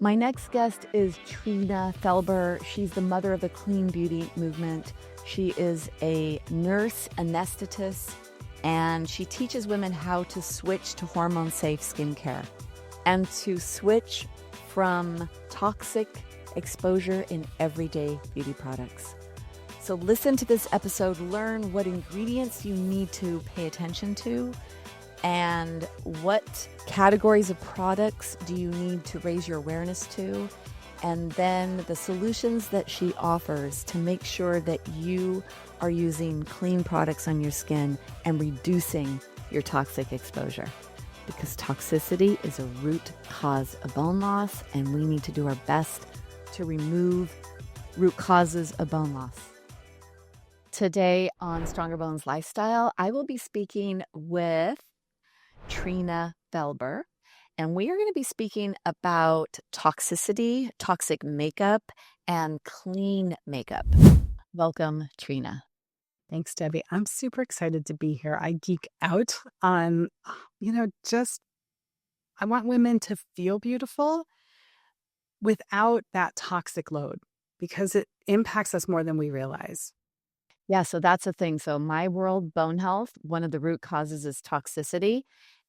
My next guest is Trina Felber. She's the mother of the clean beauty movement. She is a nurse anesthetist, and she teaches women how to switch to hormone-safe skincare and to switch from toxic exposure in everyday beauty products. So listen to this episode, learn what ingredients you need to pay attention to, and what categories of products do you need to raise your awareness to, and then the solutions that she offers to make sure that you are using clean products on your skin and reducing your toxic exposure. Because toxicity is a root cause of bone loss, and we need to do our best to remove root causes of bone loss. Today on Stronger Bones Lifestyle, I will be speaking with Trina Felber, and we are going to be speaking about toxicity, toxic makeup, and clean makeup. Welcome, Trina. Thanks, Debbie. I'm super excited to be here. I geek out on, I want women to feel beautiful without that toxic load because it impacts us more than we realize. Yeah, so that's the thing. So my world, bone health, one of the root causes is toxicity.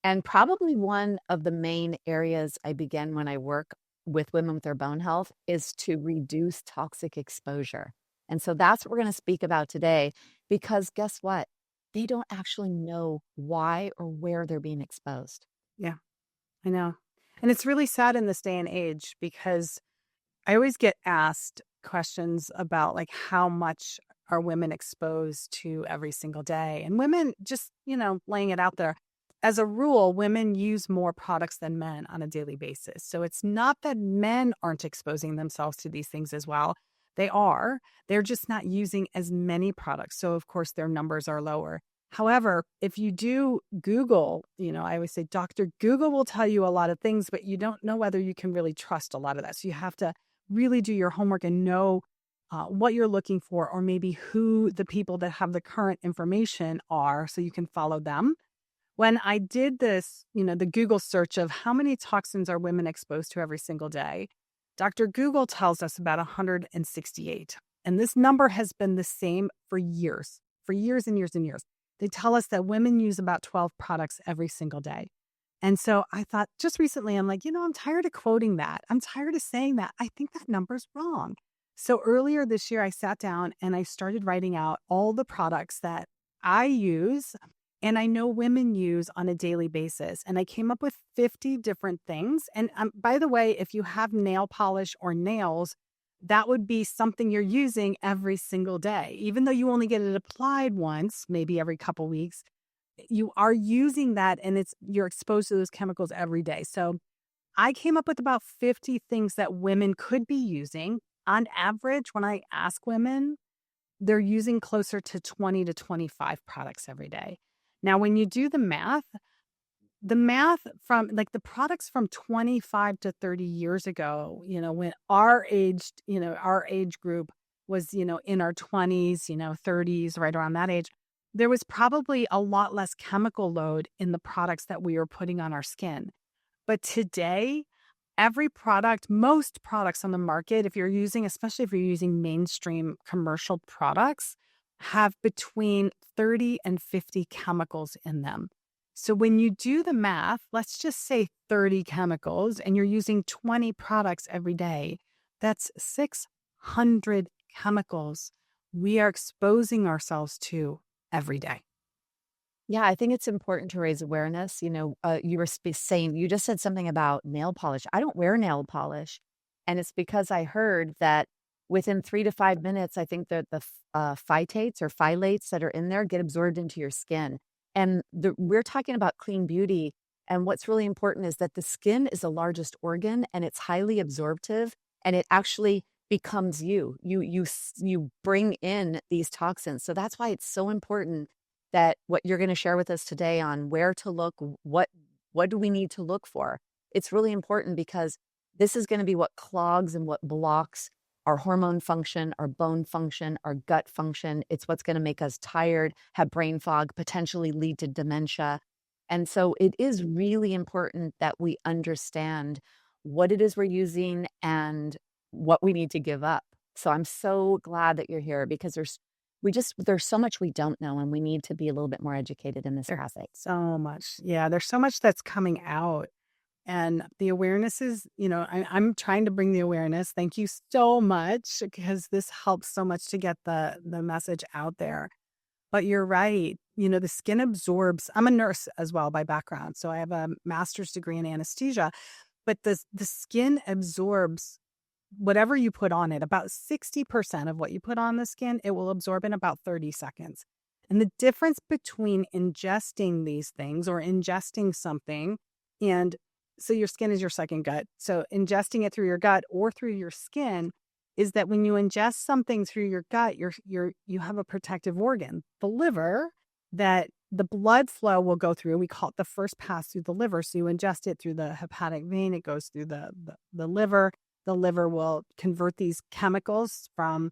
And probably one of the main areas I begin when I work with women with their bone health is to reduce toxic exposure. And so that's what we're going to speak about today, because guess what? They don't actually know why or where they're being exposed. Yeah, I know. And it's really sad in this day and age because I always get asked questions about like how much are women exposed to every single day. And women just, laying it out there. As a rule, women use more products than men on a daily basis. So it's not that men aren't exposing themselves to these things as well. They are. They're just not using as many products. So, of course, their numbers are lower. However, if you do Google, I always say Dr. Google will tell you a lot of things, but you don't know whether you can really trust a lot of that. So you have to really do your homework and know what you're looking for, or maybe who the people that have the current information are so you can follow them. When I did this, the Google search of how many toxins are women exposed to every single day, Dr. Google tells us about 168. And this number has been the same for years and years and years. They tell us that women use about 12 products every single day. And so I thought just recently, I'm like, I'm tired of quoting that. I'm tired of saying that. I think that number's wrong. So earlier this year, I sat down and I started writing out all the products that I use and I know women use on a daily basis. And I came up with 50 different things. And by the way, if you have nail polish or nails, that would be something you're using every single day. Even though you only get it applied once, maybe every couple weeks, you are using that and you're exposed to those chemicals every day. So I came up with about 50 things that women could be using. On average, when I ask women, they're using closer to 20 to 25 products every day. Now, when you do the math from like the products from 25 to 30 years ago, when our age group was, in our 20s, 30s, right around that age, there was probably a lot less chemical load in the products that we were putting on our skin. But today, most products on the market, especially if you're using mainstream commercial products, have between 30 and 50 chemicals in them. So when you do the math, let's just say 30 chemicals and you're using 20 products every day, that's 600 chemicals we are exposing ourselves to every day. Yeah, I think it's important to raise awareness. You were saying, you just said something about nail polish. I don't wear nail polish. And it's because I heard that within 3 to 5 minutes, I think that the phytates or phthalates that are in there get absorbed into your skin. And we're talking about clean beauty. And what's really important is that the skin is the largest organ and it's highly absorptive, and it actually becomes you. You bring in these toxins. So that's why it's so important that what you're going to share with us today on where to look, what do we need to look for? It's really important because this is going to be what clogs and what blocks our hormone function, our bone function, our gut function. It's what's going to make us tired, have brain fog, potentially lead to dementia. And so it is really important that we understand what it is we're using and what we need to give up. So I'm so glad that you're here because there's so much we don't know and we need to be a little bit more educated in this There's topic. so much. Yeah, there's so much that's coming out. And the awareness is, I'm trying to bring the awareness. Thank you so much because this helps so much to get the message out there. But you're right. The skin absorbs. I'm a nurse as well by background. So I have a master's degree in anesthesia, but the skin absorbs whatever you put on it. About 60% of what you put on the skin, it will absorb in about 30 seconds. And the difference between ingesting these things or ingesting something, and so your skin is your second gut. So ingesting it through your gut or through your skin is that when you ingest something through your gut, you have a protective organ, the liver, that the blood flow will go through. We call it the first pass through the liver. So you ingest it through the hepatic vein, it goes through the liver. The liver will convert these chemicals from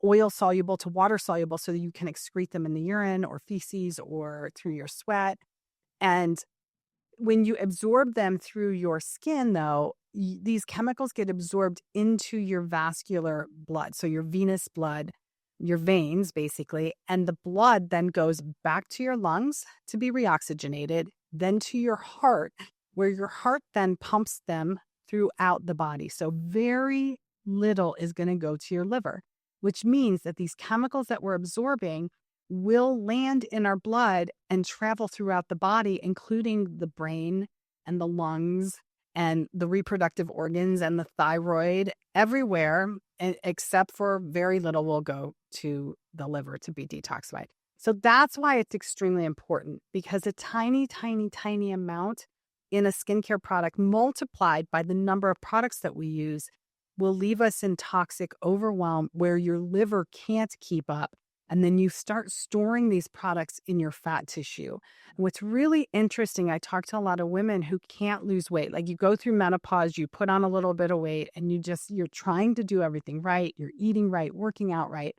oil soluble to water soluble so that you can excrete them in the urine or feces or through your sweat. And when you absorb them through your skin, though, these chemicals get absorbed into your vascular blood. So your venous blood, your veins, basically, and the blood then goes back to your lungs to be reoxygenated, then to your heart, where your heart then pumps them throughout the body. So very little is going to go to your liver, which means that these chemicals that we're absorbing will land in our blood and travel throughout the body, including the brain and the lungs and the reproductive organs and the thyroid, everywhere, except for very little will go to the liver to be detoxified. So that's why it's extremely important, because a tiny, tiny, tiny amount in a skincare product multiplied by the number of products that we use will leave us in toxic overwhelm where your liver can't keep up. And then you start storing these products in your fat tissue. And what's really interesting, I talk to a lot of women who can't lose weight. Like, you go through menopause, you put on a little bit of weight, and you're trying to do everything right. You're eating right, working out right,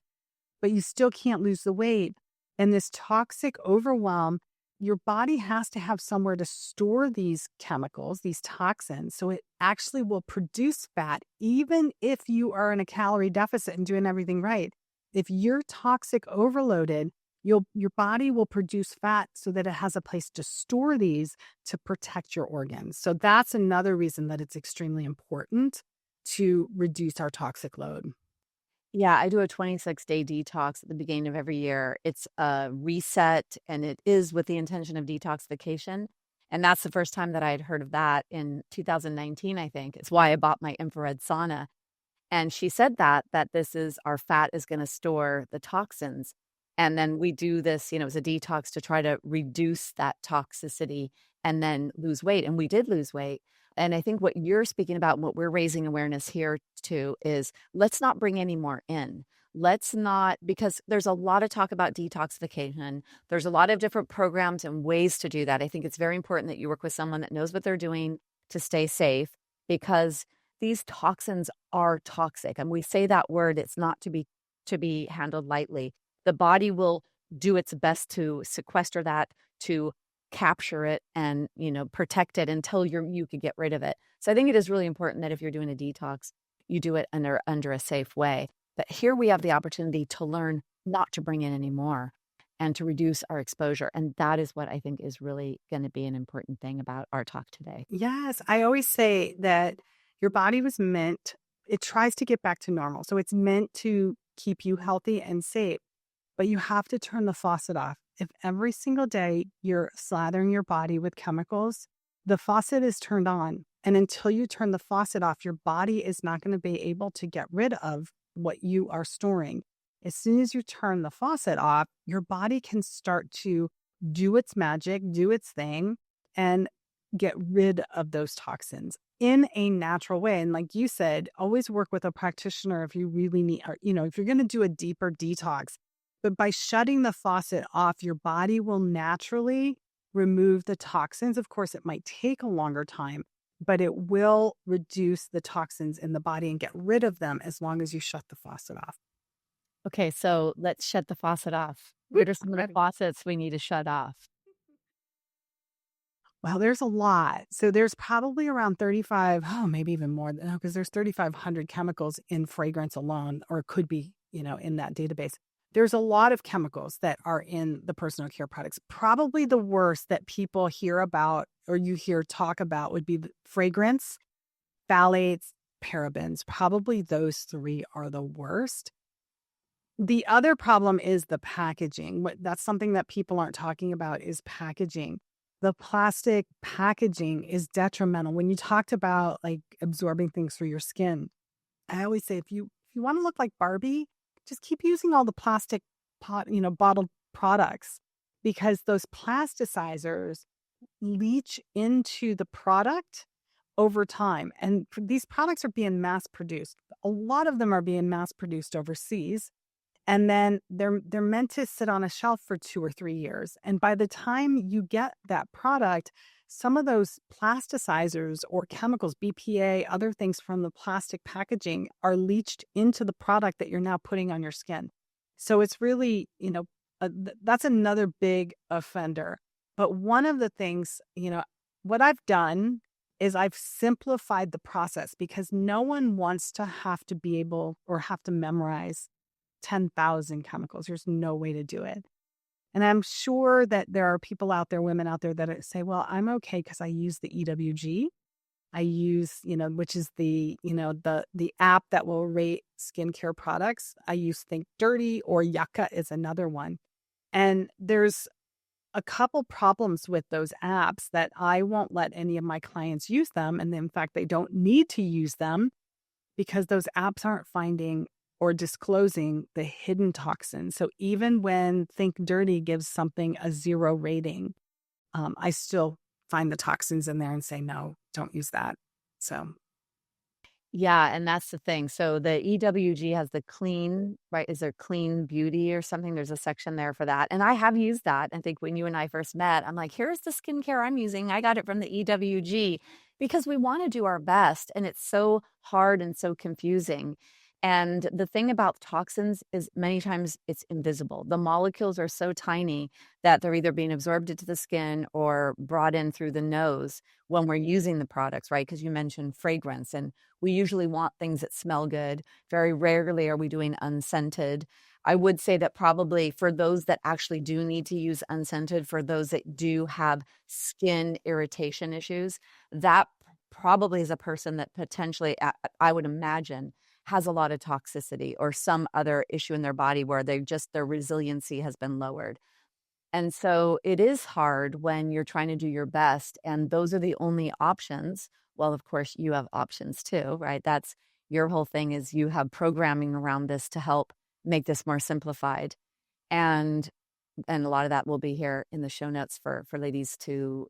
but you still can't lose the weight. And this toxic overwhelm, your body has to have somewhere to store these chemicals, these toxins, so it actually will produce fat, even if you are in a calorie deficit and doing everything right. If you're toxic overloaded, your body will produce fat so that it has a place to store these to protect your organs. So that's another reason that it's extremely important to reduce our toxic load. Yeah, I do a 26-day detox at the beginning of every year. It's a reset, and it is with the intention of detoxification. And that's the first time that I had heard of that in 2019, I think. It's why I bought my infrared sauna. And she said that this is our fat is going to store the toxins. And then we do this, it's a detox to try to reduce that toxicity and then lose weight. And we did lose weight. And I think what you're speaking about, and what we're raising awareness here to, is let's not bring any more in. Let's not, because there's a lot of talk about detoxification. There's a lot of different programs and ways to do that. I think it's very important that you work with someone that knows what they're doing to stay safe, because these toxins are toxic. And we say that word, it's not to be handled lightly. The body will do its best to sequester that, to capture it and, protect it until you could get rid of it. So I think it is really important that if you're doing a detox, you do it under a safe way. But here we have the opportunity to learn not to bring in any more and to reduce our exposure. And that is what I think is really going to be an important thing about our talk today. Yes, I always say that your body was meant, it tries to get back to normal. So it's meant to keep you healthy and safe, but you have to turn the faucet off. If every single day you're slathering your body with chemicals, the faucet is turned on. And until you turn the faucet off, your body is not going to be able to get rid of what you are storing. As soon as you turn the faucet off, your body can start to do its magic, do its thing, and get rid of those toxins in a natural way. And like you said, always work with a practitioner if you really need, or, if you're going to do a deeper detox. But by shutting the faucet off, your body will naturally remove the toxins. Of course, it might take a longer time, but it will reduce the toxins in the body and get rid of them as long as you shut the faucet off. Okay, so let's shut the faucet off. What are some of the faucets we need to shut off? Well, there's a lot. So there's probably around 35, oh, maybe even more, because there's 3,500 chemicals in fragrance alone, or could be, in that database. There's a lot of chemicals that are in the personal care products. Probably the worst that people hear about or you hear talk about would be the fragrance, phthalates, parabens. Probably those three are the worst. The other problem is the packaging. That's something that people aren't talking about is packaging. The plastic packaging is detrimental. When you talked about like absorbing things through your skin, I always say if you want to look like Barbie, just keep using all the plastic bottled products because those plasticizers leach into the product over time. And these products are being mass produced. A lot of them are being mass produced overseas and then they're meant to sit on a shelf for 2 or 3 years. And by the time you get that product, some of those plasticizers or chemicals, BPA, other things from the plastic packaging are leached into the product that you're now putting on your skin. So it's really, that's another big offender. But one of the things, what I've done is I've simplified the process because no one wants to have to be able or have to memorize 10,000 chemicals. There's no way to do it. And I'm sure that there are people out there, women out there that say, well, I'm okay because I use the EWG. I use, which is the app that will rate skincare products. I use Think Dirty or Yucca is another one. And there's a couple problems with those apps that I won't let any of my clients use them. And in fact, they don't need to use them because those apps aren't finding or disclosing the hidden toxins. So even when Think Dirty gives something a 0 rating, I still find the toxins in there and say, no, don't use that. So Yeah, and that's the thing. So the EWG has the clean, right? Is there clean beauty or something? There's a section there for that. And I have used that. I think when you and I first met, I'm like, here's the skincare I'm using. I got it from the EWG because we want to do our best. And it's so hard and so confusing. And the thing about toxins is many times it's invisible. The molecules are so tiny that they're either being absorbed into the skin or brought in through the nose when we're using the products, right? Because you mentioned fragrance, and we usually want things that smell good. Very rarely are we doing unscented. I would say that probably for those that actually do need to use unscented, for those that do have skin irritation issues, that probably is a person that potentially, I would imagine, has a lot of toxicity or some other issue in their body where their resiliency has been lowered. And so it is hard when you're trying to do your best, and those are the only options. Well, of course, you have options too, right? That's your whole thing is you have programming around this to help make this more simplified. And a lot of that will be here in the show notes for ladies to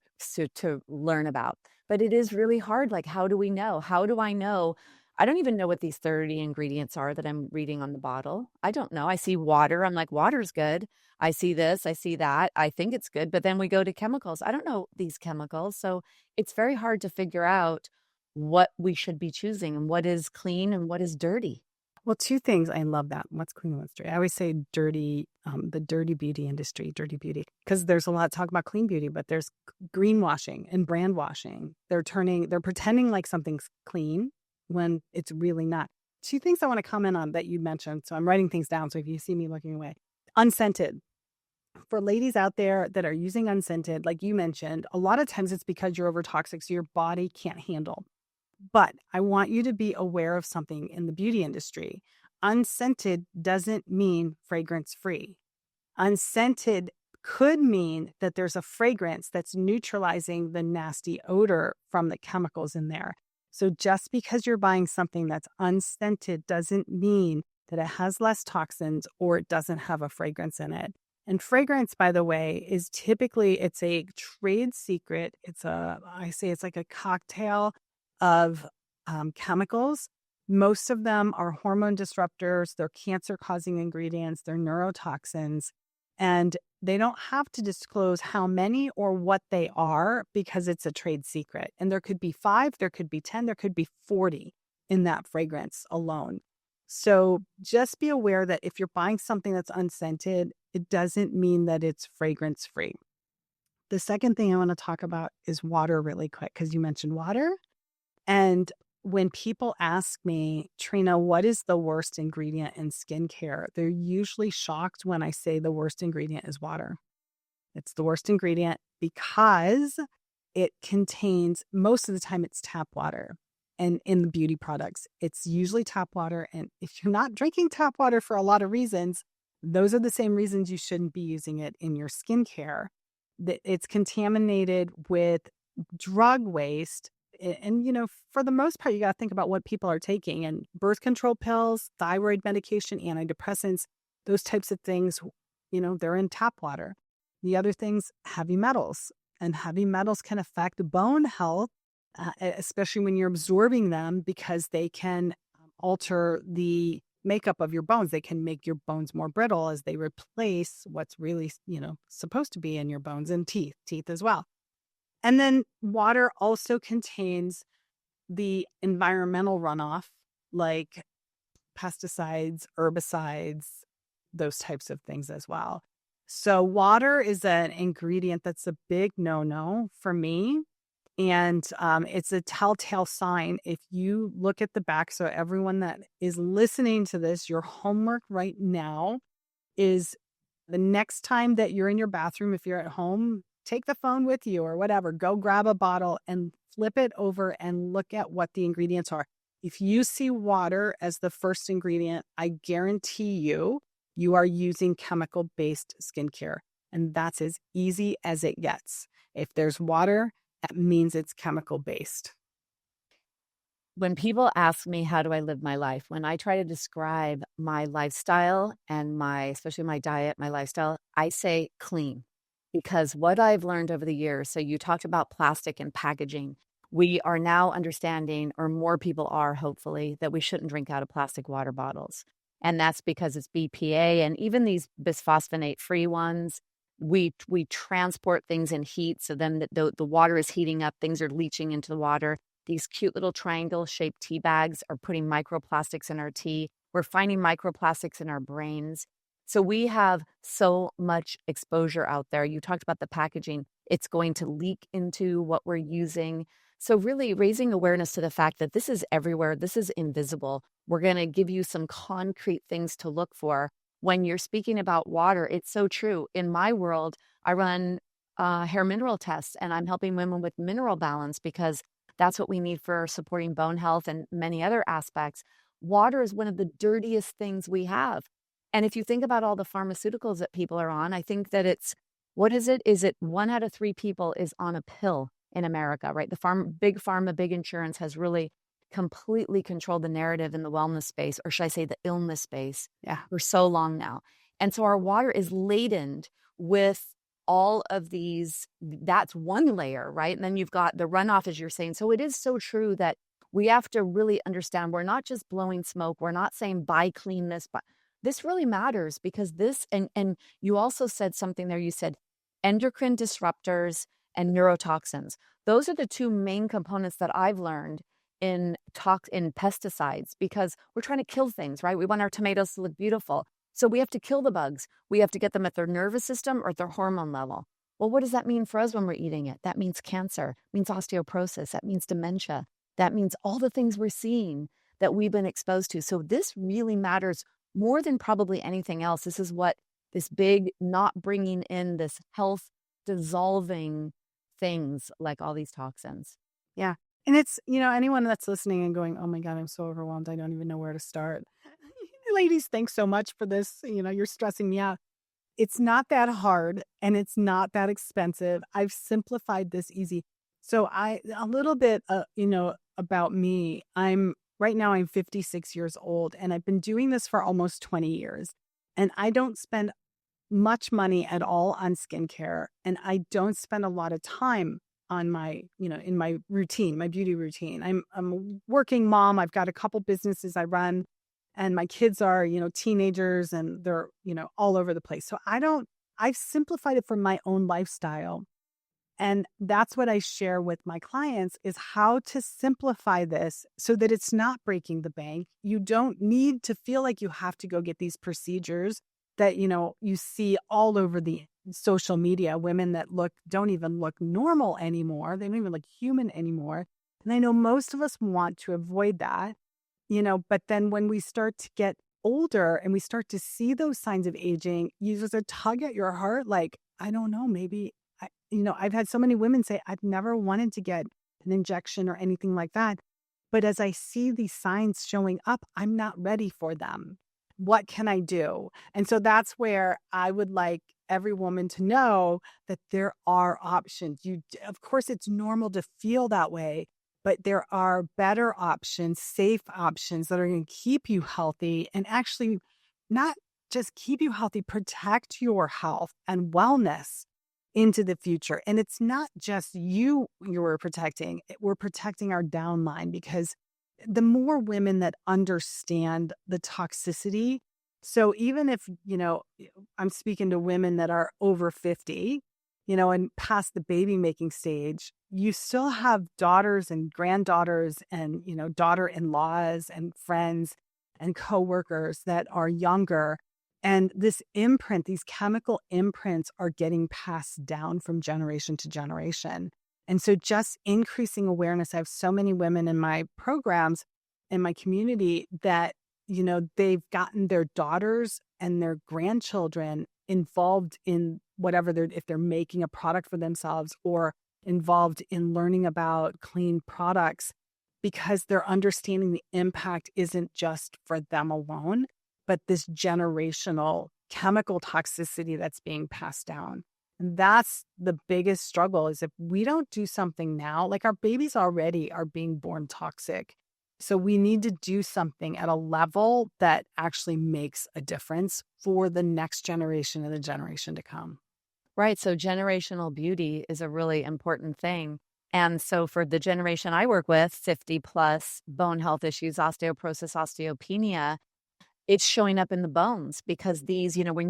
learn about. But it is really hard. Like, how do we know? How do I know? I don't even know what these 30 ingredients are that I'm reading on the bottle. I don't know. I see water. I'm like, water's good. I see this. I see that. I think it's good. But then we go to chemicals. I don't know these chemicals. So it's very hard to figure out what we should be choosing and what is clean and what is dirty. well, two things. I love that. What's clean and what's dirty? I always say dirty, the dirty beauty industry, dirty beauty, because there's a lot of talk about clean beauty, but there's greenwashing and brand washing. They're pretending like something's clean when it's really not. Two things I want to comment on that you mentioned. So I'm writing things down. So if you see me looking away, unscented. For ladies out there that are using unscented, like you mentioned, a lot of times it's because you're over toxic, so your body can't handle. But I want you to be aware of something in the beauty industry. Unscented doesn't mean fragrance free. Unscented could mean that there's a fragrance that's neutralizing the nasty odor from the chemicals in there. So just because you're buying something that's unscented doesn't mean that it has less toxins or it doesn't have a fragrance in it. And fragrance, by the way, is typically it's a trade secret. I say it's like a cocktail of chemicals. Most of them are hormone disruptors, they're cancer causing ingredients, they're neurotoxins, and they don't have to disclose how many or what they are because it's a trade secret. And there could be 5, there could be 10, there could be 40 in that fragrance alone. So just be aware that if you're buying something that's unscented, it doesn't mean that it's fragrance free. The second thing I want to talk about is water really quick, because you mentioned water. And when people ask me, Trina, what is the worst ingredient in skincare? They're usually shocked when I say the worst ingredient is water. It's the worst ingredient because it contains, most of the time, it's tap water. And in the beauty products, it's usually tap water. And if you're not drinking tap water for a lot of reasons, those are the same reasons you shouldn't be using it in your skincare. That it's contaminated with drug waste. And, for the most part, you got to think about what people are taking. And birth control pills, thyroid medication, antidepressants, those types of things, they're in tap water. The other things, heavy metals. And heavy metals can affect bone health, especially when you're absorbing them, because they can alter the makeup of your bones. They can make your bones more brittle as they replace what's really, supposed to be in your bones, and teeth as well. And then water also contains the environmental runoff, like pesticides, herbicides, those types of things as well. So water is an ingredient that's a big no-no for me. And it's a telltale sign. If you look at the back, so everyone that is listening to this, your homework right now is the next time that you're in your bathroom, if you're at home, take the phone with you or whatever, go grab a bottle and flip it over and look at what the ingredients are. If you see water as the first ingredient, I guarantee you are using chemical-based skincare. And that's as easy as it gets. If there's water, that means it's chemical-based. When people ask me, how do I live my life? When I try to describe my lifestyle and especially my diet, my lifestyle, I say clean. Because what I've learned over the years, so you talked about plastic and packaging. We are now understanding, or more people are hopefully, that we shouldn't drink out of plastic water bottles. And that's because it's BPA, and even these bisphosphonate-free ones, we transport things in heat. So then the water is heating up, things are leaching into the water. These cute little triangle-shaped tea bags are putting microplastics in our tea. We're finding microplastics in our brains. So we have so much exposure out there. You talked about the packaging. It's going to leak into what we're using. So really raising awareness to the fact that this is everywhere. This is invisible. We're going to give you some concrete things to look for. When you're speaking about water, it's so true. In my world, I run hair mineral tests, and I'm helping women with mineral balance because that's what we need for supporting bone health and many other aspects. Water is one of the dirtiest things we have. And if you think about all the pharmaceuticals that people are on, I think that what is it? Is it 1 out of 3 people is on a pill in America, right? Big pharma, big insurance has really completely controlled the narrative in the wellness space, or should I say the illness space, for so long now. And so our water is laden with all of these. That's one layer, right? And then you've got the runoff, as you're saying. So it is so true that we have to really understand we're not just blowing smoke. We're not saying buy clean this, but this really matters because this, and you also said something there. You said endocrine disruptors and neurotoxins. Those are the 2 main components that I've learned in pesticides, because we're trying to kill things, right? We want our tomatoes to look beautiful. So we have to kill the bugs. We have to get them at their nervous system or at their hormone level. Well, what does that mean for us when we're eating it? That means cancer, means osteoporosis, that means dementia. That means all the things we're seeing that we've been exposed to. So this really matters more than probably anything else. This is what this big, not bringing in this health dissolving things like all these toxins. Yeah. And it's, anyone that's listening and going, oh my God, I'm so overwhelmed. I don't even know where to start. Ladies, thanks so much for this. You're stressing me out. It's not that hard and it's not that expensive. I've simplified this easy. So a little bit, about me. Right now I'm 56 years old and I've been doing this for almost 20 years. And I don't spend much money at all on skincare. And I don't spend a lot of time on my, in my routine, my beauty routine. I'm a working mom. I've got a couple businesses I run. And my kids are, teenagers and they're, all over the place. So I've simplified it for my own lifestyle. And that's what I share with my clients is how to simplify this so that it's not breaking the bank. You don't need to feel like you have to go get these procedures that, you see all over the social media, women that don't even look normal anymore. They don't even look human anymore. And I know most of us want to avoid that, but then when we start to get older and we start to see those signs of aging, you just a tug at your heart. Like, I don't know, maybe, I've had so many women say, I've never wanted to get an injection or anything like that. But as I see these signs showing up, I'm not ready for them. What can I do? And so that's where I would like every woman to know that there are options. Of course, it's normal to feel that way, but there are better options, safe options that are going to keep you healthy and actually not just keep you healthy, protect your health and wellness into the future. And it's not just you're protecting, we're protecting our downline, because the more women that understand the toxicity. So even if, I'm speaking to women that are over 50, and past the baby making stage, you still have daughters and granddaughters and, daughter-in-laws and friends and coworkers that are younger. And these chemical imprints are getting passed down from generation to generation. And so just increasing awareness. I have so many women in my programs, in my community, that, they've gotten their daughters and their grandchildren involved in whatever if they're making a product for themselves or involved in learning about clean products, because they're understanding the impact isn't just for them alone, but this generational chemical toxicity that's being passed down. And that's the biggest struggle, is if we don't do something now, like our babies already are being born toxic. So we need to do something at a level that actually makes a difference for the next generation and the generation to come. Right. So generational beauty is a really important thing. And so for the generation I work with, 50 plus, bone health issues, osteoporosis, osteopenia, it's showing up in the bones, because these, when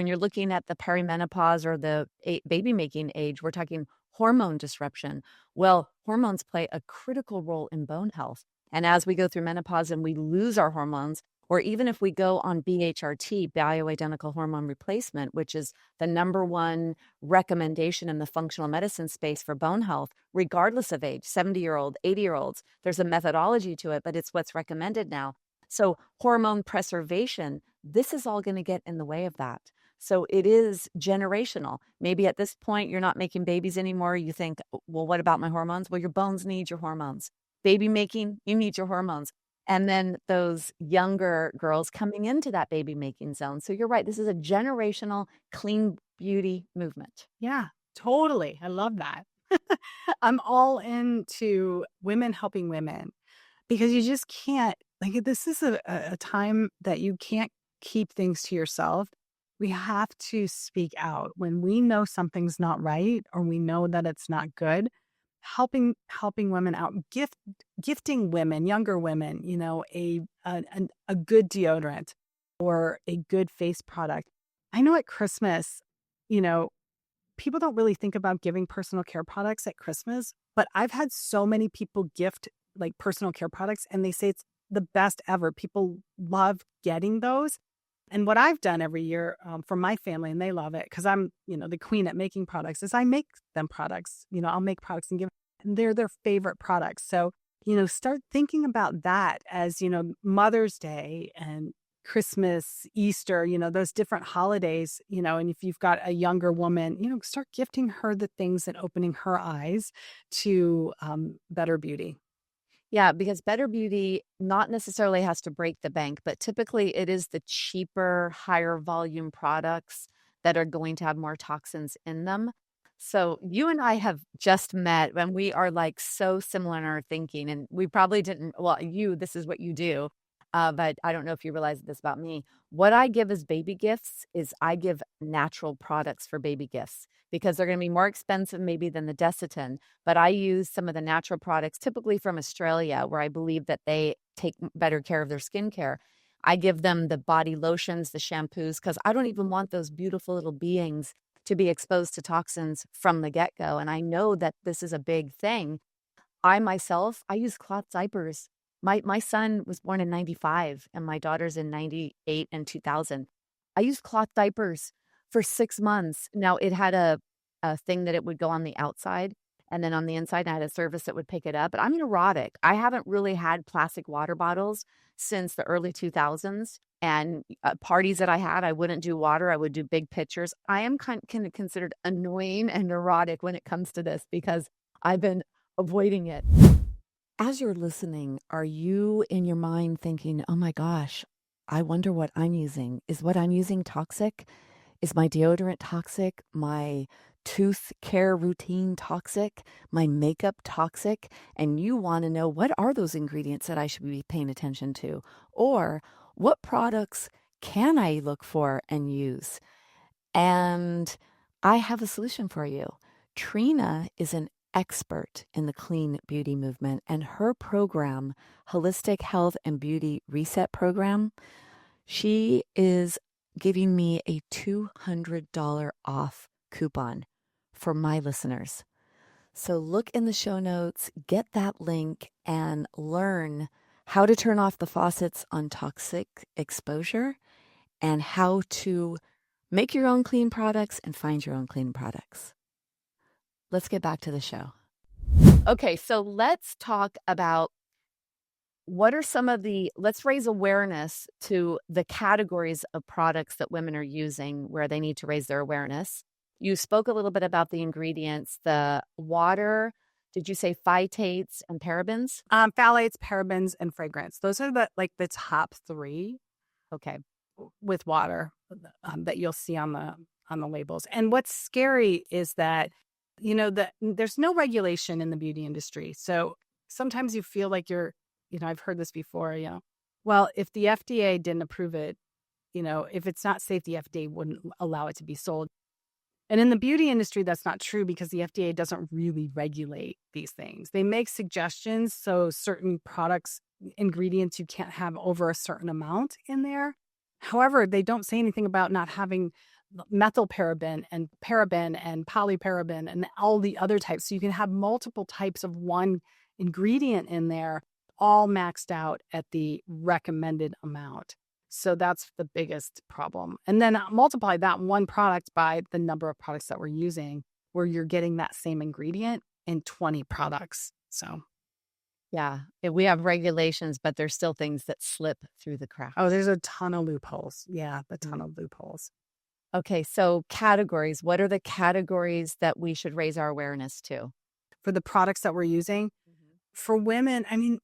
you're looking at the perimenopause or the baby making age, we're talking hormone disruption. Well, hormones play a critical role in bone health. And as we go through menopause and we lose our hormones, or even if we go on BHRT, bioidentical hormone replacement, which is the number one recommendation in the functional medicine space for bone health, regardless of age, 70-year-old, 80-year-olds, there's a methodology to it, but it's what's recommended now. So hormone preservation, this is all going to get in the way of that. So it is generational. Maybe at this point, you're not making babies anymore. You think, well, what about my hormones? Well, your bones need your hormones. Baby making, you need your hormones. And then those younger girls coming into that baby making zone. So you're right. This is a generational clean beauty movement. Yeah, totally. I love that. I'm all into women helping women, because you just can't, like, this is a time that you can't keep things to yourself. We have to speak out when we know something's not right or we know that it's not good. Helping women out, gifting women, younger women, a good deodorant or a good face product. I know at Christmas, you know, people don't really think about giving personal care products at Christmas, but I've had so many people gift like personal care products, and they say it's the best ever. People love getting those. And what I've done every year for my family, and they love it because I'm, the queen at making products, is I make them products. I'll make products and give, and they're their favorite products. So, start thinking about that as, Mother's Day and Christmas, Easter, those different holidays, and if you've got a younger woman, start gifting her the things and opening her eyes to better beauty. Yeah, because better beauty not necessarily has to break the bank, but typically it is the cheaper, higher volume products that are going to have more toxins in them. So you and I have just met, and we are like so similar in our thinking, and we probably didn't, well, this is what you do. But I don't know if you realize this about me. What I give as baby gifts is I give natural products for baby gifts, because they're going to be more expensive maybe than the Desitin. But I use some of the natural products, typically from Australia, where I believe that they take better care of their skincare. I give them the body lotions, the shampoos, because I don't even want those beautiful little beings to be exposed to toxins from the get-go. And I know that this is a big thing. I myself, I use cloth diapers. My son was born in 95 and my daughter's in 98 and 2000. I use cloth diapers for 6 months. Now, it had a thing that it would go on the outside, and then on the inside, I had a surface that would pick it up, but I'm neurotic. I haven't really had plastic water bottles since the early 2000s, and, parties that I had, I wouldn't do water, I would do big pitchers. I am kinda considered annoying and neurotic when it comes to this because I've been avoiding it. As you're listening, are you in your mind thinking, "Oh my gosh, I wonder what I'm using. Is what I'm using toxic? Is my deodorant toxic? My tooth care routine toxic? My makeup toxic?" And you want to know, what are those ingredients that I should be paying attention to? Or what products can I look for and use? And I have a solution for you. Trina is an expert in the clean beauty movement, and her program, Holistic Health and Beauty Reset Program, she is giving me a $200 off coupon for my listeners. So look in the show notes, get that link, and learn how to turn off the faucets on toxic exposure and how to make your own clean products and find your own clean products. Let's get back to the show. Okay, so let's talk about what are some of let's raise awareness to the categories of products that women are using where they need to raise their awareness. You spoke a little bit about the ingredients, the water. Did you say phytates and parabens? Phthalates, parabens, and fragrance. Those are the top three. Okay. With water that you'll see on the labels. And what's scary is that there's no regulation in the beauty industry. So sometimes you feel like I've heard this before, well, if the FDA didn't approve it, if it's not safe, the FDA wouldn't allow it to be sold. And in the beauty industry, that's not true because the FDA doesn't really regulate these things. They make suggestions, so certain products, ingredients, you can't have over a certain amount in there. However, they don't say anything about not having methylparaben and paraben and polyparaben and all the other types. So you can have multiple types of one ingredient in there, all maxed out at the recommended amount. So that's the biggest problem. And then multiply that one product by the number of products that we're using, where you're getting that same ingredient in 20 products. So yeah, we have regulations, but there's still things that slip through the cracks. Oh, there's a ton of loopholes. Yeah, a ton of loopholes. Okay, so categories. What are the categories that we should raise our awareness to? For the products that we're using, for women, I mean,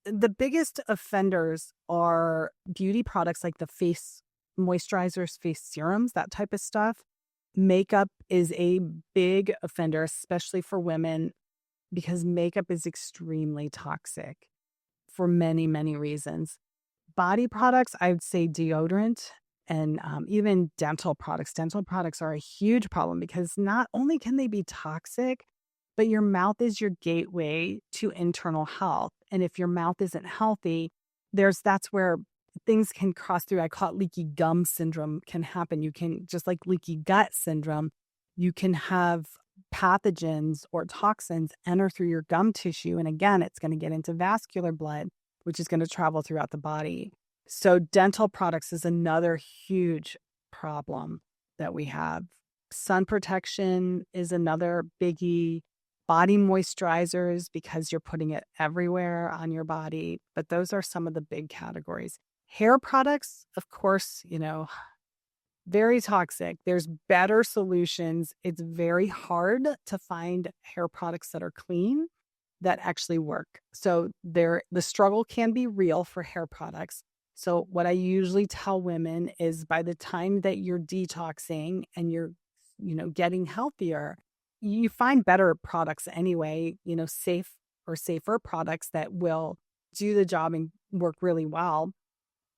the biggest offenders are beauty products like the face moisturizers, face serums, that type of stuff. Makeup is a big offender, especially for women, because makeup is extremely toxic for many, many reasons. Body products, I would say deodorant and even dental products. Dental products are a huge problem because not only can they be toxic, but your mouth is your gateway to internal health. And if your mouth isn't healthy, that's where things can cross through. I call it leaky gum syndrome can happen. You can, just like leaky gut syndrome, you can have pathogens or toxins enter through your gum tissue. And again, it's going to get into vascular blood, which is going to travel throughout the body. So dental products is another huge problem that we have. Sun protection is another biggie. Body moisturizers, because you're putting it everywhere on your body. But those are some of the big categories. Hair products, of course, very toxic. There's better solutions. It's very hard to find hair products that are clean that actually work. So the struggle can be real for hair products. So what I usually tell women is by the time that you're detoxing and you're, getting healthier, you find better products anyway, safe or safer products that will do the job and work really well.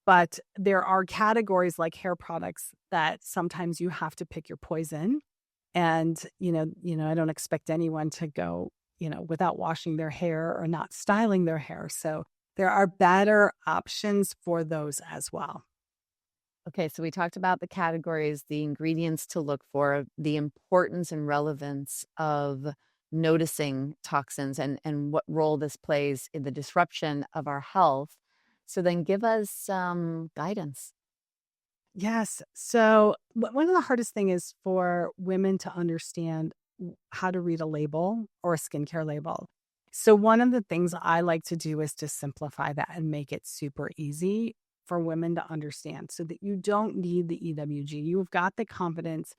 But there are categories like hair products that sometimes you have to pick your poison. And, I don't expect anyone to go, without washing their hair or not styling their hair. So there are better options for those as well. Okay, so we talked about the categories, the ingredients to look for, the importance and relevance of noticing toxins and what role this plays in the disruption of our health. So then give us some guidance. Yes. So one of the hardest thing is for women to understand how to read a label or a skincare label. So one of the things I like to do is to simplify that and make it super easy for women to understand so that you don't need the EWG. You've got the confidence.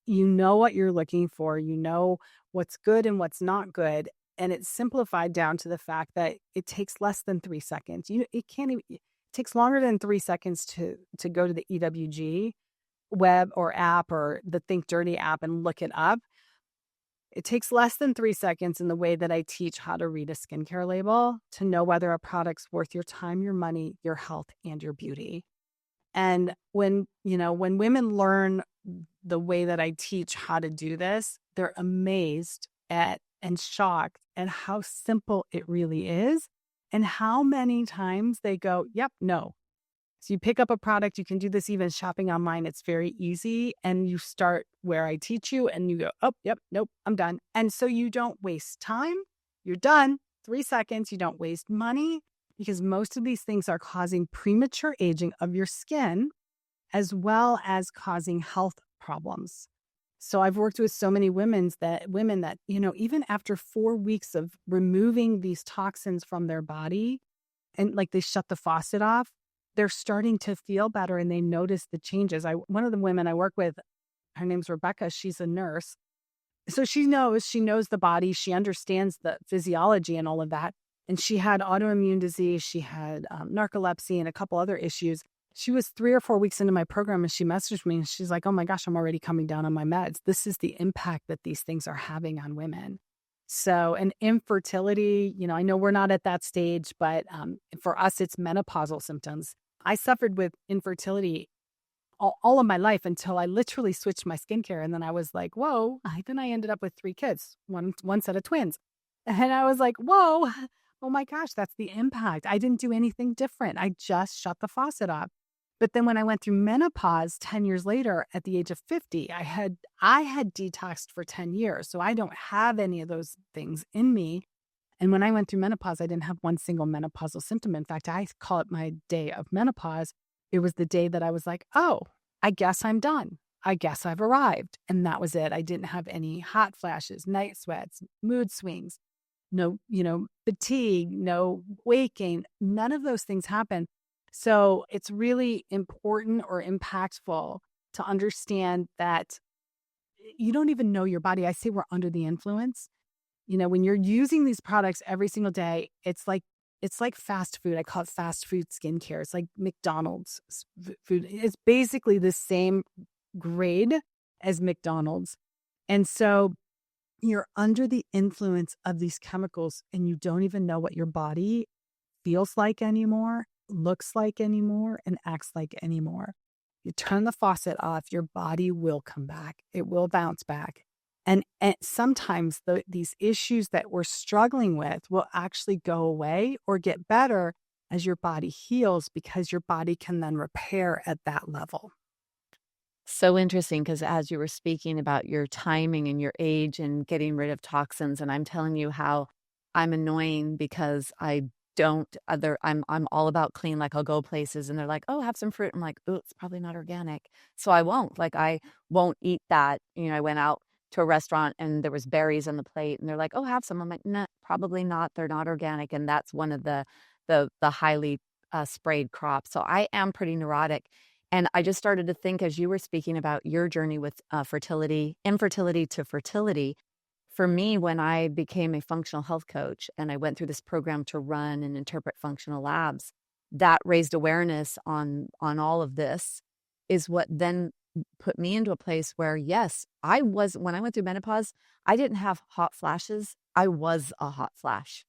You know what you're looking for. You know what's good and what's not good. And it's simplified down to the fact that it takes less than 3 seconds. It can't even, it takes longer than 3 seconds to go to the EWG web or app or the Think Dirty app and look it up. It takes less than 3 seconds in the way that I teach how to read a skincare label to know whether a product's worth your time, your money, your health, and your beauty. And when women learn the way that I teach how to do this, they're amazed at and shocked at how simple it really is and how many times they go, yep, no. So you pick up a product, you can do this even shopping online. It's very easy. And you start where I teach you and you go, oh, yep, nope, I'm done. And so you don't waste time. You're done. 3 seconds. You don't waste money because most of these things are causing premature aging of your skin as well as causing health problems. So I've worked with so many women that, even after 4 weeks of removing these toxins from their body and like they shut the faucet off, they're starting to feel better and they notice the changes. One of the women I work with, her name's Rebecca. She's a nurse. So she knows the body. She understands the physiology and all of that. And she had autoimmune disease. She had narcolepsy and a couple other issues. She was 3 or 4 weeks into my program and she messaged me and she's like, oh my gosh, I'm already coming down on my meds. This is the impact that these things are having on women. So, and infertility, I know we're not at that stage, but for us, it's menopausal symptoms. I suffered with infertility all of my life until I literally switched my skincare. And then I was like, whoa, then I ended up with 3 kids, one set of twins. And I was like, whoa, oh my gosh, that's the impact. I didn't do anything different. I just shut the faucet off. But then when I went through menopause 10 years later at the age of 50, I had detoxed for 10 years. So I don't have any of those things in me. And when I went through menopause, I didn't have one single menopausal symptom. In fact, I call it my day of menopause. It was the day that I was like, oh, I guess I'm done. I guess I've arrived. And that was it. I didn't have any hot flashes, night sweats, mood swings, no, fatigue, no weight gain. None of those things happened. So it's really important or impactful to understand that you don't even know your body. I say we're under the influence. When you're using these products every single day, it's like fast food. I call it fast food skincare. It's like McDonald's food. It's basically the same grade as McDonald's. And so you're under the influence of these chemicals and you don't even know what your body feels like anymore, looks like anymore, and acts like anymore. You turn the faucet off, your body will come back. It will bounce back. And sometimes these issues that we're struggling with will actually go away or get better as your body heals because your body can then repair at that level. So interesting because as you were speaking about your timing and your age and getting rid of toxins, and I'm telling you how I'm annoying because I'm all about clean. Like I'll go places and they're like, oh, have some fruit. I'm like, oh, it's probably not organic. So I won't. Like I won't eat that. I went out to a restaurant and there was berries on the plate and they're like, oh, have some. I'm like, no, probably not. They're not organic. And that's one of the highly sprayed crops. So I am pretty neurotic. And I just started to think as you were speaking about your journey with infertility to fertility. For me, when I became a functional health coach and I went through this program to run and interpret functional labs, that raised awareness on all of this is what then put me into a place where, yes, when I went through menopause, I didn't have hot flashes. I was a hot flash.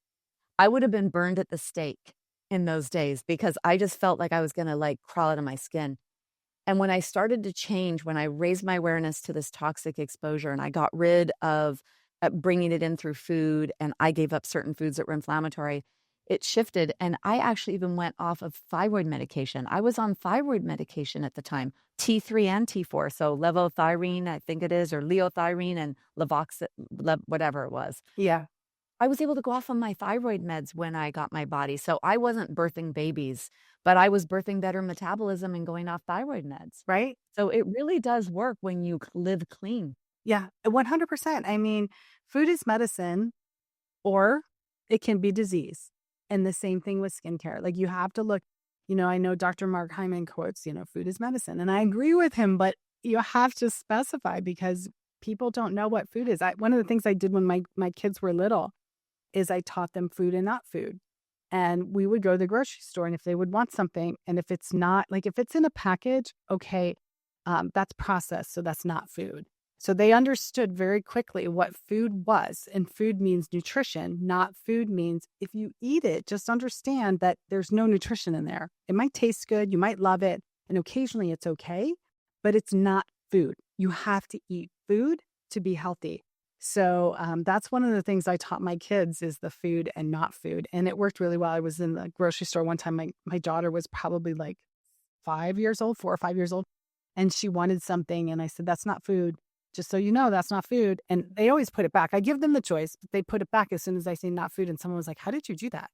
I would have been burned at the stake in those days because I just felt like I was going to crawl out of my skin. And when I started to change, when I raised my awareness to this toxic exposure and I got rid of bringing it in through food and I gave up certain foods that were inflammatory, it shifted. And I actually even went off of thyroid medication. I was on thyroid medication at the time, T3 and T4. So levothyroxine, I think it is, or leothyroxine and whatever it was. Yeah. I was able to go off on my thyroid meds when I got my body. So I wasn't birthing babies, but I was birthing better metabolism and going off thyroid meds. right? So it really does work when you live clean. Yeah, 100%. I mean, food is medicine or it can be disease. And the same thing with skincare. Like you have to look, I know Dr. Mark Hyman quotes, food is medicine. And I agree with him, but you have to specify because people don't know what food is. One of the things I did when my kids were little is I taught them food and not food. And we would go to the grocery store and if they would want something, and if it's not, like if it's in a package, okay, that's processed. So that's not food. So they understood very quickly what food was. And food means nutrition, not food means if you eat it, just understand that there's no nutrition in there. It might taste good. You might love it. And occasionally it's okay, but it's not food. You have to eat food to be healthy. So that's one of the things I taught my kids is the food and not food. And it worked really well. I was in the grocery store one time. My daughter was probably like 5 years old, 4 or 5 years old. And she wanted something. And I said, that's not food. Just so you know, that's not food. And they always put it back. I give them the choice, but they put it back as soon as I say not food. And someone was like, how did you do that?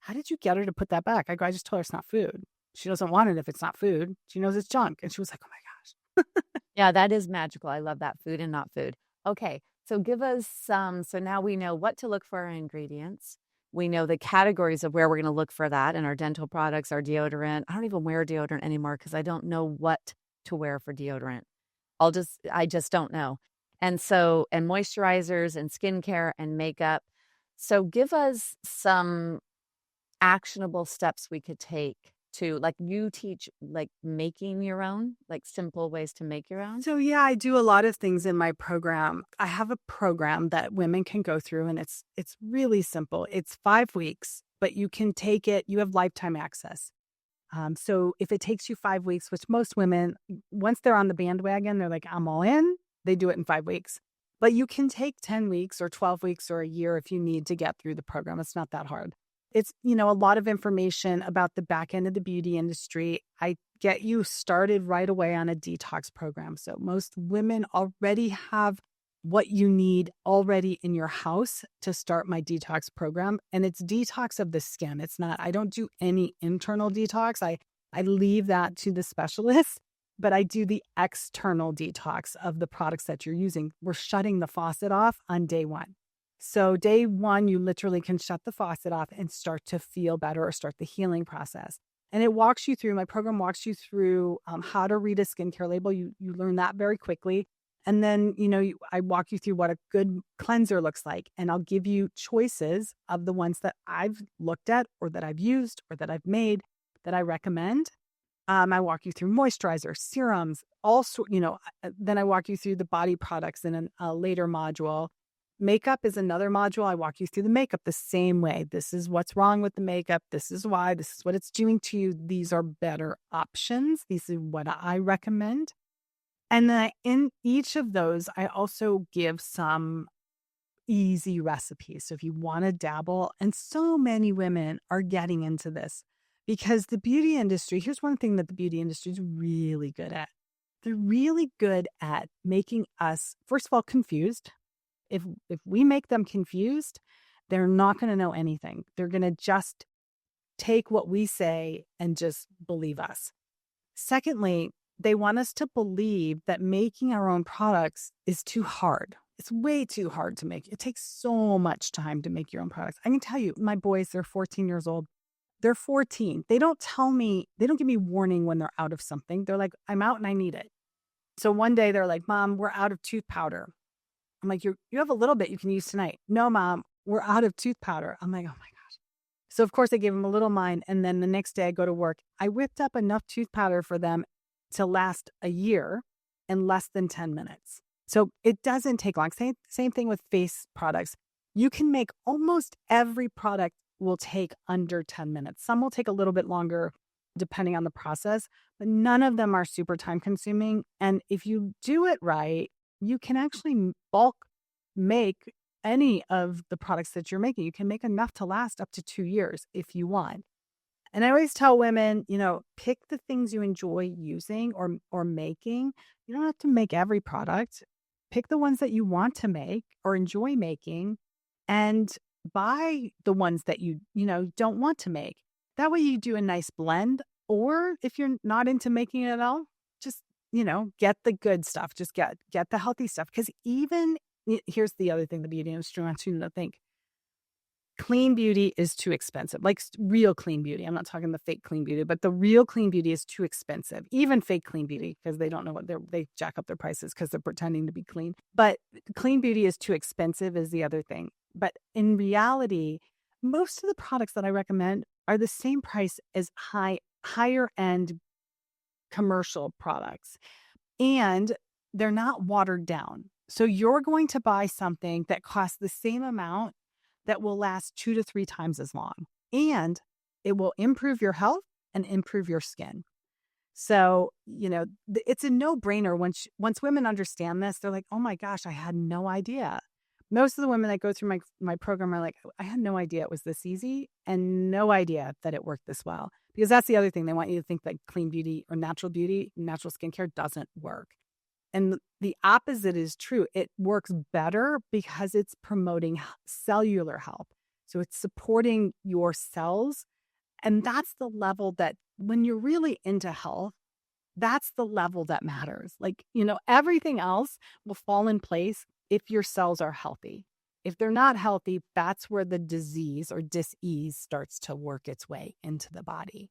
How did you get her to put that back? I go, I just told her it's not food. She doesn't want it if it's not food. She knows it's junk. And she was like, oh my gosh. Yeah, that is magical. I love that, food and not food. Okay, so give us some. So now we know what to look for in ingredients. We know the categories of where we're going to look for that in our dental products, our deodorant. I don't even wear deodorant anymore because I don't know what to wear for deodorant. I just don't know. And moisturizers and skincare and makeup. So give us some actionable steps we could take to, like, you teach like making your own, like simple ways to make your own. So yeah, I do a lot of things in my program. I have a program that women can go through and it's really simple. It's 5 weeks, but you can take it, you have lifetime access. So if it takes you 5 weeks, which most women, once they're on the bandwagon, they're like, I'm all in, they do it in 5 weeks. But you can take 10 weeks or 12 weeks or a year if you need to get through the program. It's not that hard. It's, a lot of information about the back end of the beauty industry. I get you started right away on a detox program. So most women already have what you need already in your house to start my detox program. And it's detox of the skin. It's not, I don't do any internal detox. I leave that to the specialists, but I do the external detox of the products that you're using. We're shutting the faucet off on day one. So day one, you literally can shut the faucet off and start to feel better or start the healing process. And it walks you through, my program walks you through how to read a skincare label. You learn that very quickly. And then, I walk you through what a good cleanser looks like. And I'll give you choices of the ones that I've looked at or that I've used or that I've made that I recommend. I walk you through moisturizer, serums, then I walk you through the body products in a later module. Makeup is another module. I walk you through the makeup the same way. This is what's wrong with the makeup. This is why. This is what it's doing to you. These are better options. These are what I recommend. And then in each of those, I also give some easy recipes. So if you want to dabble, and so many women are getting into this because the beauty industry, here's one thing that the beauty industry is really good at. They're really good at making us, first of all, confused. If we make them confused, they're not going to know anything. They're going to just take what we say and just believe us. Secondly, they want us to believe that making our own products is too hard. It's way too hard to make. It takes so much time to make your own products. I can tell you, my boys, they're 14 years old. They're 14. They don't give me warning when they're out of something. They're like, I'm out and I need it. So one day they're like, Mom, we're out of tooth powder. I'm like, you have a little bit you can use tonight. No, Mom, we're out of tooth powder. I'm like, oh my gosh. So of course I gave them a little mine. And then the next day I go to work. I whipped up enough tooth powder for them to last a year in less than 10 minutes. So it doesn't take long. Same thing with face products. You can make almost every product will take under 10 minutes. Some will take a little bit longer depending on the process, but none of them are super time consuming. And if you do it right, you can actually bulk make any of the products that you're making. You can make enough to last up to 2 years if you want. And I always tell women, pick the things you enjoy using or making. You don't have to make every product. Pick the ones that you want to make or enjoy making and buy the ones that don't want to make. That way you do a nice blend. Or if you're not into making it at all, just, get the good stuff. Just get the healthy stuff. Because here's the other thing the beauty industry wants you to think. Clean beauty is too expensive, like real clean beauty. I'm not talking the fake clean beauty, but the real clean beauty is too expensive. Even fake clean beauty, because they don't know they jack up their prices because they're pretending to be clean. But clean beauty is too expensive is the other thing. But in reality, most of the products that I recommend are the same price as higher end commercial products. And they're not watered down. So you're going to buy something that costs the same amount that will last 2 to 3 times as long. And it will improve your health and improve your skin. So, it's a no-brainer. Once women understand this, they're like, oh my gosh, I had no idea. Most of the women that go through my program are like, I had no idea it was this easy and no idea that it worked this well. Because that's the other thing. They want you to think that clean beauty or natural skincare doesn't work. And the opposite is true. It works better because it's promoting cellular health. So it's supporting your cells. And that's the level that when you're really into health, that's the level that matters. Like, everything else will fall in place if your cells are healthy. If they're not healthy, that's where the disease or dis-ease starts to work its way into the body.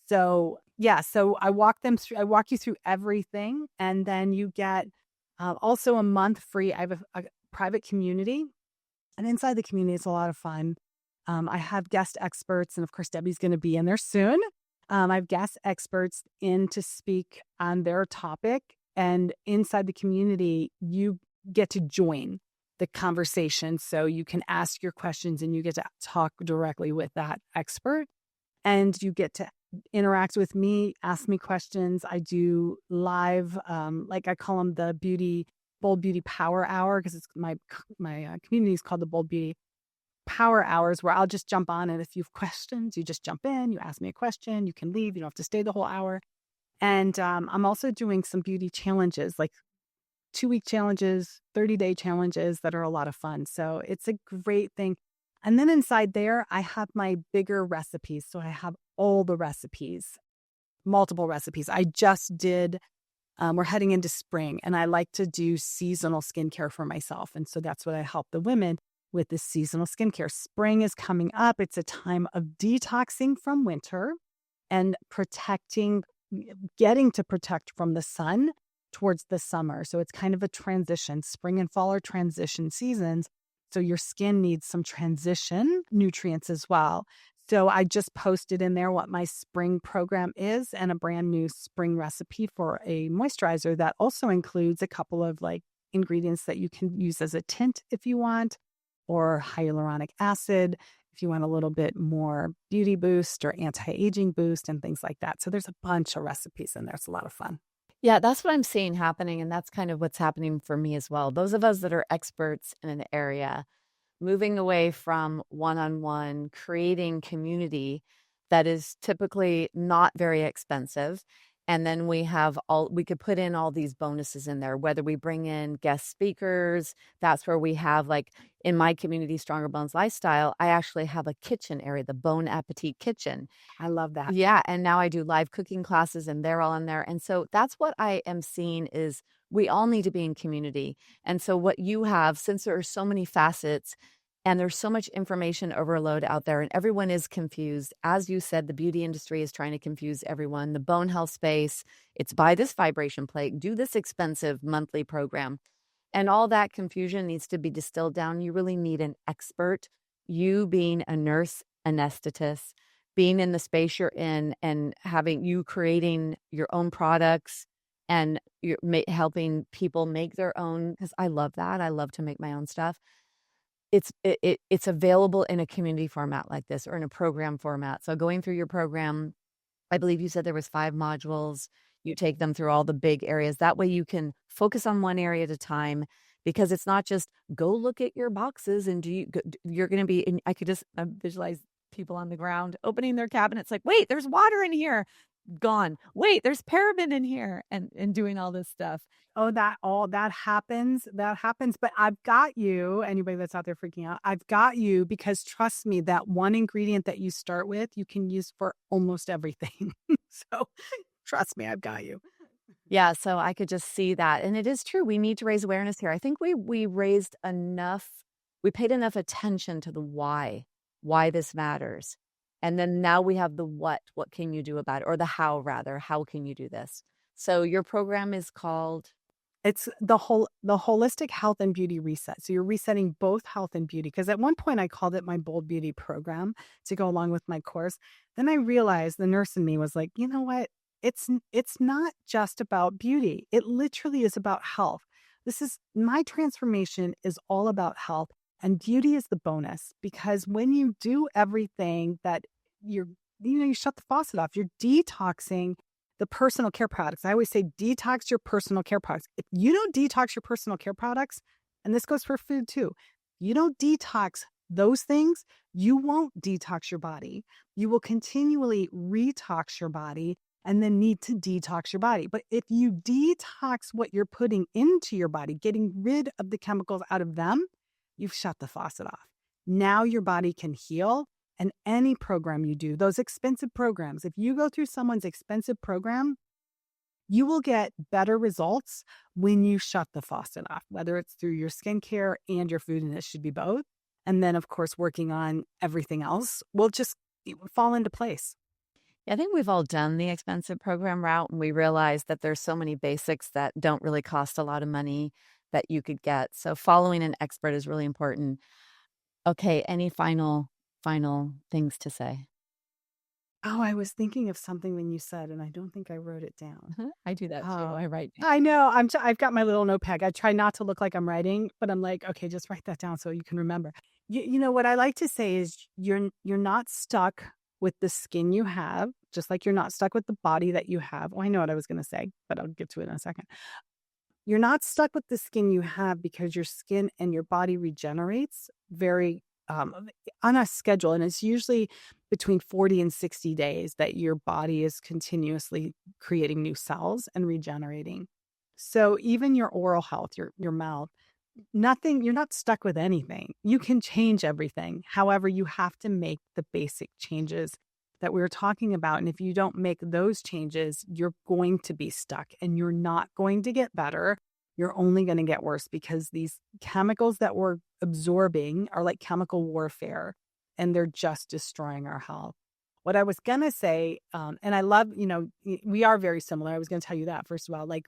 So, yeah, so I walk you through everything. And then you get also a month free. I have a private community. And inside the community, it's a lot of fun. I have guest experts. And of course, Debbie's going to be in there soon. I have guest experts in to speak on their topic. And inside the community, you get to join the conversation. So you can ask your questions and you get to talk directly with that expert. And you get to interact with me, ask me questions. I do live, like I call them the Bold Beauty Power Hour, because it's my community is called the Bold Beauty Power Hours, where I'll just jump on, and if you have questions, you just jump in, you ask me a question, you can leave, you don't have to stay the whole hour. And I'm also doing some beauty challenges, like 2-week challenges, 30-day challenges that are a lot of fun. So it's a great thing. And then inside there, I have my bigger recipes. So I have all the recipes, multiple recipes. I just did, we're heading into spring, and I like to do seasonal skincare for myself. And so that's what I help the women with, this seasonal skincare. Spring is coming up. It's a time of detoxing from winter and getting to protect from the sun towards the summer. So it's kind of a transition. Spring and fall are transition seasons. So your skin needs some transition nutrients as well. So I just posted in there what my spring program is, and a brand new spring recipe for a moisturizer that also includes a couple of ingredients that you can use as a tint if you want, or hyaluronic acid if you want a little bit more beauty boost or anti-aging boost and things like that. So there's a bunch of recipes in there. It's a lot of fun. Yeah, that's what I'm seeing happening. And that's kind of what's happening for me as well. Those of us that are experts in an area, moving away from one-on-one, creating community that is typically not very expensive. And then we could put in all these bonuses in there, whether we bring in guest speakers. That's where we have, in my community, Stronger Bones Lifestyle, I actually have a kitchen area, the Bone Appetit Kitchen. I love that. Yeah. And now I do live cooking classes, and they're all in there. And so that's what I am seeing is we all need to be in community. And so what you have, since there are so many facets and there's so much information overload out there and everyone is confused, as you said, the beauty industry is trying to confuse everyone. The bone health space, it's buy this vibration plate, do this expensive monthly program. And all that confusion needs to be distilled down. You really need an expert. You being a nurse anesthetist, being in the space you're in and having you creating your own products and you're helping people make their own, because I love that. I love to make my own stuff. It's available in a community format like this or in a program format. So going through your program, I believe you said there was 5 modules. You take them through all the big areas. That way you can focus on one area at a time, because it's not just go look at your boxes and you're going to be, and I could just visualize people on the ground opening their cabinets like, wait, there's water in here. gone. Wait, there's paraben in here, and doing all this stuff. Oh, that happens. That happens. But I've got you, anybody that's out there freaking out, I've got you because trust me, that one ingredient that you start with, you can use for almost everything. So trust me, I've got you. Yeah, so I could just see that, and it is true, we need to raise awareness here. I think we raised enough we paid enough attention to the why this matters, and then now we have the what can you do about it, or the how rather, how can you do this? So your program is called It's the holistic health and beauty reset. So you're resetting both health and beauty. Because at one point I called it my Bold Beauty program to go along with my course. Then I realized the nurse in me was like, you know what? It's not just about beauty. It literally is about health. This is my transformation is all about health, and beauty is the bonus because when you do everything that you're you shut the faucet off. You're detoxing the personal care products. I always say detox your personal care products. If you don't detox your personal care products, and this goes for food too, you don't detox those things, you won't detox your body. You will continually retox your body and then need to detox your body. But if you detox what you're putting into your body, getting rid of the chemicals out of them, you've shut the faucet off. Now your body can heal. And any program you do, those expensive programs, if you go through someone's expensive program, you will get better results when you shut the faucet off, whether it's through your skincare and your food, and it should be both. And then, of course, working on everything else will just fall into place. I think we've all done the expensive program route, and we realize that there's so many basics that don't really cost a lot of money that you could get. So following an expert is really important. Okay, any final things to say? Oh, I was thinking of something when you said, and I don't think I wrote it down. I do that too. Oh, I write. I know. I've got my little notepad. I try not to look like I'm writing, but I'm like, okay, just write that down so you can remember. You know what I like to say is you're not stuck with the skin you have, just like you're not stuck with the body that you have. Oh, I know what I was going to say, but I'll get to it in a second. You're not stuck with the skin you have because your skin and your body regenerates very on a schedule. And it's usually between 40 and 60 days that your body is continuously creating new cells and regenerating. So even your oral health, your mouth, nothing, you're not stuck with anything. You can change everything. However, you have to make the basic changes that we were talking about. And if you don't make those changes, you're going to be stuck and you're not going to get better. You're only going to get worse because these chemicals that we're absorbing are like chemical warfare and they're just destroying our health. What I was going to say, and I love, we are very similar. I was going to tell you that first of all, like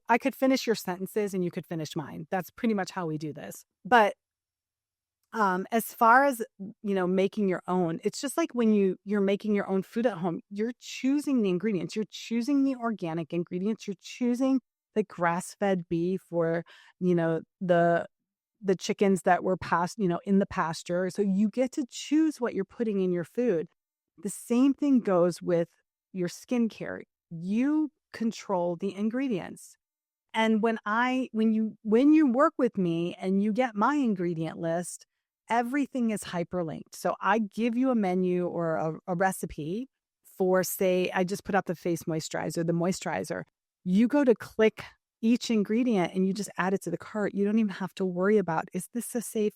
I could finish your sentences and you could finish mine. That's pretty much how we do this. But as far as, making your own, it's just like when you're making your own food at home, you're choosing the ingredients, you're choosing the organic ingredients, you're choosing the grass-fed beef or, the chickens that were in the pasture. So you get to choose what you're putting in your food. The same thing goes with your skincare. You control the ingredients. And when you work with me and you get my ingredient list, everything is hyperlinked. So I give you a menu or a recipe for, say, I just put up the face moisturizer, the moisturizer. You go to click each ingredient and you just add it to the cart. You don't even have to worry about, is this a safe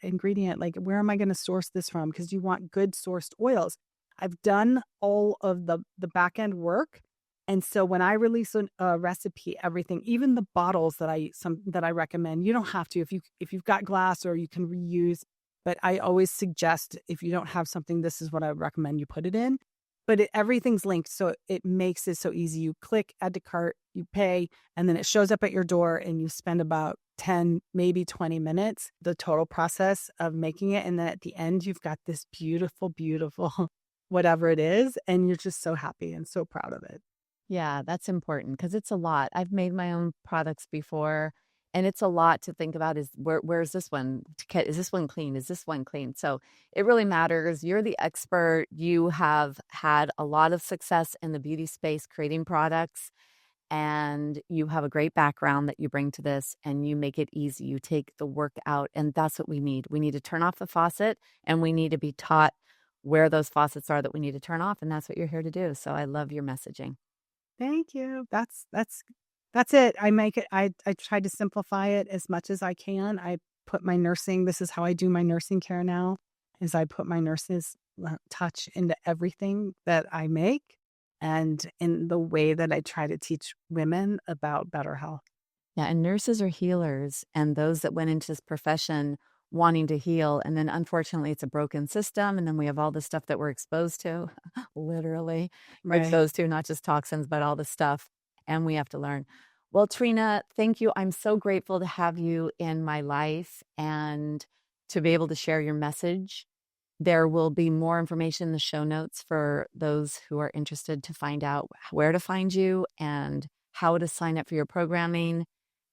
ingredient? Like, where am I going to source this from? Because you want good sourced oils. I've done all of the back end work. And so when I release a recipe, everything, even the bottles that I recommend, you don't have to if you've got glass or you can reuse. But I always suggest if you don't have something, this is what I would recommend you put it in. But everything's linked, so it makes it so easy. You click, add to cart, you pay, and then it shows up at your door, and you spend about 10, maybe 20 minutes, the total process of making it. And then at the end, you've got this beautiful, beautiful whatever it is, and you're just so happy and so proud of it. Yeah, that's important because it's a lot. I've made my own products before, and it's a lot to think about is where's this one? Is this one clean? Is this one clean? So it really matters. You're the expert. You have had a lot of success in the beauty space creating products, and you have a great background that you bring to this, and you make it easy. You take the work out, and that's what we need. We need to turn off the faucet, and we need to be taught where those faucets are that we need to turn off. And that's what you're here to do. So I love your messaging. Thank you. That's it. I make it, I try to simplify it as much as I can. I put my nursing, this is how I do my nursing care now, is I put my nurse's touch into everything that I make and in the way that I try to teach women about better health. Yeah, and nurses are healers, and those that went into this profession wanting to heal, and then unfortunately it's a broken system, and then we have all the stuff that we're exposed to, literally, we're Right. exposed to not just toxins, but all the stuff, and we have to learn. Well, Trina, thank you. I'm so grateful to have you in my life and to be able to share your message. There will be more information in the show notes for those who are interested to find out where to find you and how to sign up for your programming.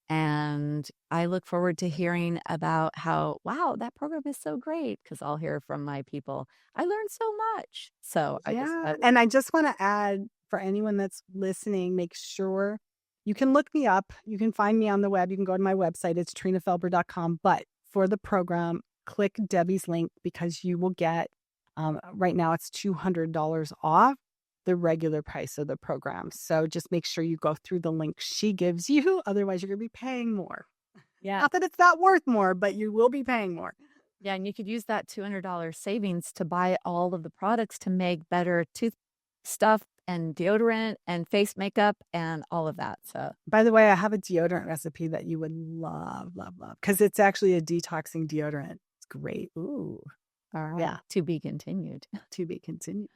And I look forward to hearing about how, wow, that program is so great, because I'll hear from my people. I learned so much. So Yeah. And I just want to add for anyone that's listening, make sure you can look me up. You can find me on the web. You can go to my website. It's trinafelber.com. But for the program, click Debi's link because you will get, right now it's $200 off the regular price of the program. So just make sure you go through the link she gives you. Otherwise, you're going to be paying more. yeah. Not that it's not worth more, but you will be paying more. Yeah. And you could use that $200 savings to buy all of the products to make better tooth stuff and deodorant and face makeup and all of that. So, by the way, I have a deodorant recipe that you would love, love, love, because it's actually a detoxing deodorant. It's great. ooh, all right. Yeah. To be continued. To be continued.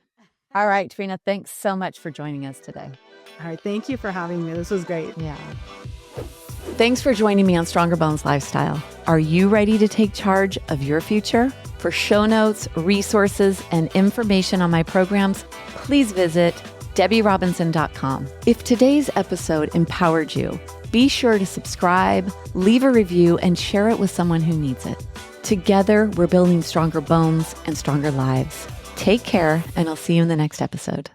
All right, Trina, thanks so much for joining us today. All right. Thank you for having me. This was great. Yeah. Thanks for joining me on Stronger Bones Lifestyle. Are you ready to take charge of your future? For show notes, resources, and information on my programs, please visit DebiRobinson.com. If today's episode empowered you, be sure to subscribe, leave a review, and share it with someone who needs it. Together, we're building stronger bones and stronger lives. Take care, and I'll see you in the next episode.